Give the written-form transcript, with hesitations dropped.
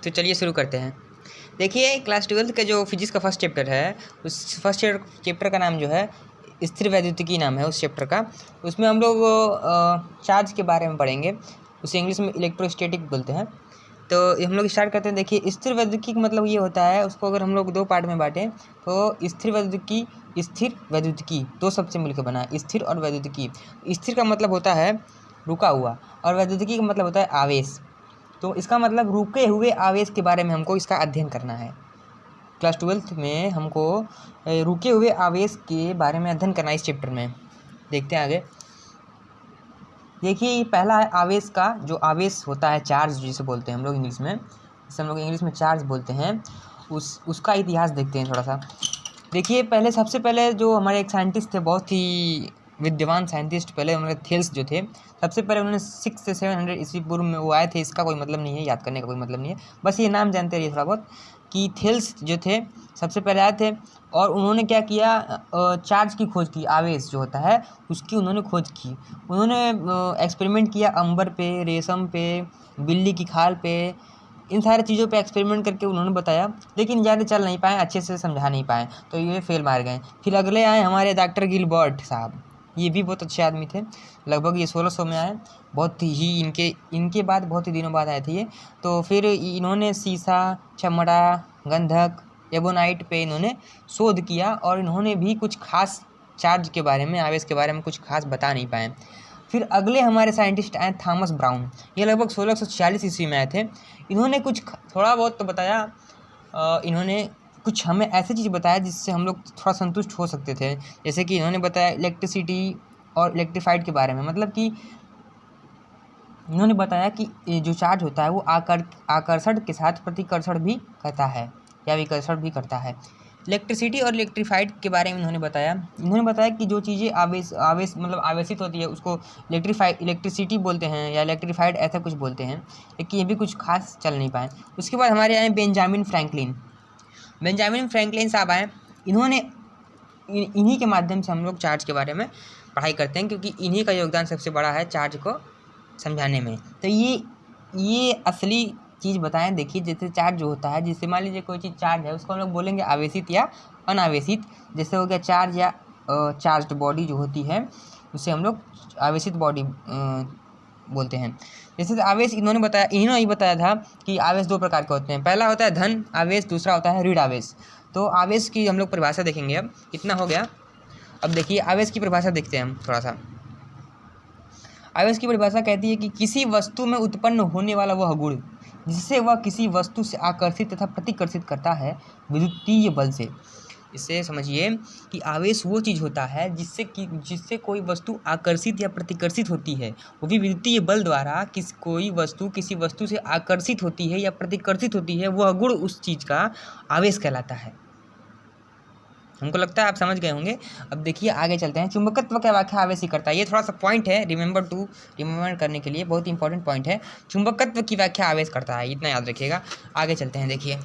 तो चलिए शुरू करते हैं। देखिए क्लास 12th का जो फिजिक्स का फर्स्ट चैप्टर है, उस फर्स्ट चैप्टर का नाम जो है स्थिर वैद्युतिकी नाम है उस चैप्टर का। उसमें हम लोग चार्ज के बारे में पढ़ेंगे, उसे इंग्लिश में इलेक्ट्रोस्टैटिक बोलते हैं। तो हम लोग स्टार्ट करते हैं। देखिए स्थिर वैद्युतिकी का मतलब ये होता है, उसको अगर हम लोग दो पार्ट में बांटें तो स्थिर वैद्युतिकी दो शब्द से मिलकर बना है, स्थिर और वैद्युतिकी। स्थिर का मतलब होता है रुका हुआ और वैद्युतिकी का मतलब होता है आवेश। तो इसका मतलब रुके हुए आवेश के बारे में हमको इसका अध्ययन करना है। क्लास 12th में हमको रुके हुए आवेश के बारे में अध्ययन करना है इस चैप्टर में। देखते हैं आगे। देखिए पहला है आवेश का, जो आवेश होता है चार्ज जिसे बोलते हैं हम लोग इंग्लिश में, जिसे हम लोग इंग्लिश में चार्ज बोलते हैं, उसका इतिहास देखते हैं थोड़ा सा। देखिए पहले सबसे पहले जो हमारे एक साइंटिस्ट थे, बहुत ही विद्वान साइंटिस्ट, पहले हमारे थेल्स जो थे, सबसे पहले उन्होंने 600 से 700 ईस्वी पूर्व में वो आए थे। इसका कोई मतलब नहीं है, याद करने का कोई मतलब नहीं है, बस ये नाम जानते रहिए थोड़ा बहुत कि थेल्स जो थे सबसे पहले आए थे। और उन्होंने क्या किया, चार्ज की खोज की, आवेश जो होता है उसकी उन्होंने खोज की। उन्होंने एक्सपेरिमेंट किया अंबर पे, रेशम पे, बिल्ली की खाल पे, इन सारी चीज़ों पे एक्सपेरिमेंट करके उन्होंने बताया, लेकिन ज़्यादा चल नहीं पाए, अच्छे से समझा नहीं पाए, तो ये फेल मार गए। फिर अगले आए हमारे डॉक्टर गिलबर्ट साहब, ये भी बहुत अच्छे आदमी थे, लगभग ये 1600 में आए, बहुत ही इनके बाद बहुत ही दिनों बाद आए थे ये। तो फिर इन्होंने सीसा, चमड़ा, गंधक, एबोनाइट पे इन्होंने शोध किया और इन्होंने भी कुछ खास चार्ज के बारे में, आवेश के बारे में कुछ खास बता नहीं पाए। फिर अगले हमारे साइंटिस्ट आए थॉमस ब्राउन, ये लगभग 1646 ईस्वी में आए थे। इन्होंने कुछ थोड़ा बहुत तो बताया, इन्होंने कुछ हमें ऐसी चीज़ बताया जिससे हम लोग थोड़ा संतुष्ट हो सकते थे। जैसे कि इन्होंने बताया इलेक्ट्रिसिटी और इलेक्ट्रीफाइड के बारे में, मतलब कि इन्होंने बताया कि जो चार्ज होता है वो आकर्षण के साथ प्रतिकर्षण भी करता है या विकर्षण भी करता है। इलेक्ट्रिसिटी और इलेक्ट्रीफाइड के बारे में इन्होंने बताया कि जो चीज़ें आवेश मतलब आवेशित होती है उसको इलेक्ट्रिसिटी बोलते हैं या इलेक्ट्रीफाइड ऐसा कुछ बोलते हैं, लेकिन ये भी कुछ खास चल नहीं पाए। उसके बाद हमारे आए बेंजामिन फ्रैंकलिन साहब आए। इन्होंने इन्हीं के माध्यम से हम लोग चार्ज के बारे में पढ़ाई करते हैं, क्योंकि इन्हीं का योगदान सबसे बड़ा है चार्ज को समझाने में। तो ये असली चीज़ बताएं। देखिए जैसे चार्ज जो होता है, जैसे मान लीजिए कोई चीज़ चार्ज है, उसको हम लोग बोलेंगे आवेशित या अनावेशित। जैसे हो गया चार्ज या चार्ज्ड बॉडी जो होती है उसे हम लोग आवेशित बॉडी बोलते हैं। जैसे आवेश इन्होंने ही बताया था कि आवेश दो प्रकार के होते हैं, पहला होता है धन आवेश, दूसरा होता है ऋण आवेश। तो आवेश की हम लोग परिभाषा देखेंगे। अब इतना हो गया। अब देखिए आवेश की परिभाषा देखते हैं हम थोड़ा सा। आवेश की परिभाषा कहती है कि किसी वस्तु में उत्पन्न होने वाला वह गुण जिससे वह किसी वस्तु से आकर्षित तथा प्रतिकर्षित करता है विद्युतीय बल से। इससे समझिए कि आवेश वो चीज़ होता है जिससे कोई वस्तु आकर्षित या प्रतिकर्षित होती है, वो भी विद्युतीय बल द्वारा। कोई वस्तु किसी वस्तु से आकर्षित होती है या प्रतिकर्षित होती है, वह गुण उस चीज़ का आवेश कहलाता है। हमको लगता है आप समझ गए होंगे। अब देखिए आगे चलते हैं। चुंबकत्व का व्याख्या आवेश ही करता है। ये थोड़ा सा पॉइंट है, रिमेंबर करने के लिए बहुत इंपॉर्टेंट पॉइंट है। चुंबकत्व की व्याख्या आवेश करता है, इतना याद रखिएगा। आगे चलते हैं। देखिए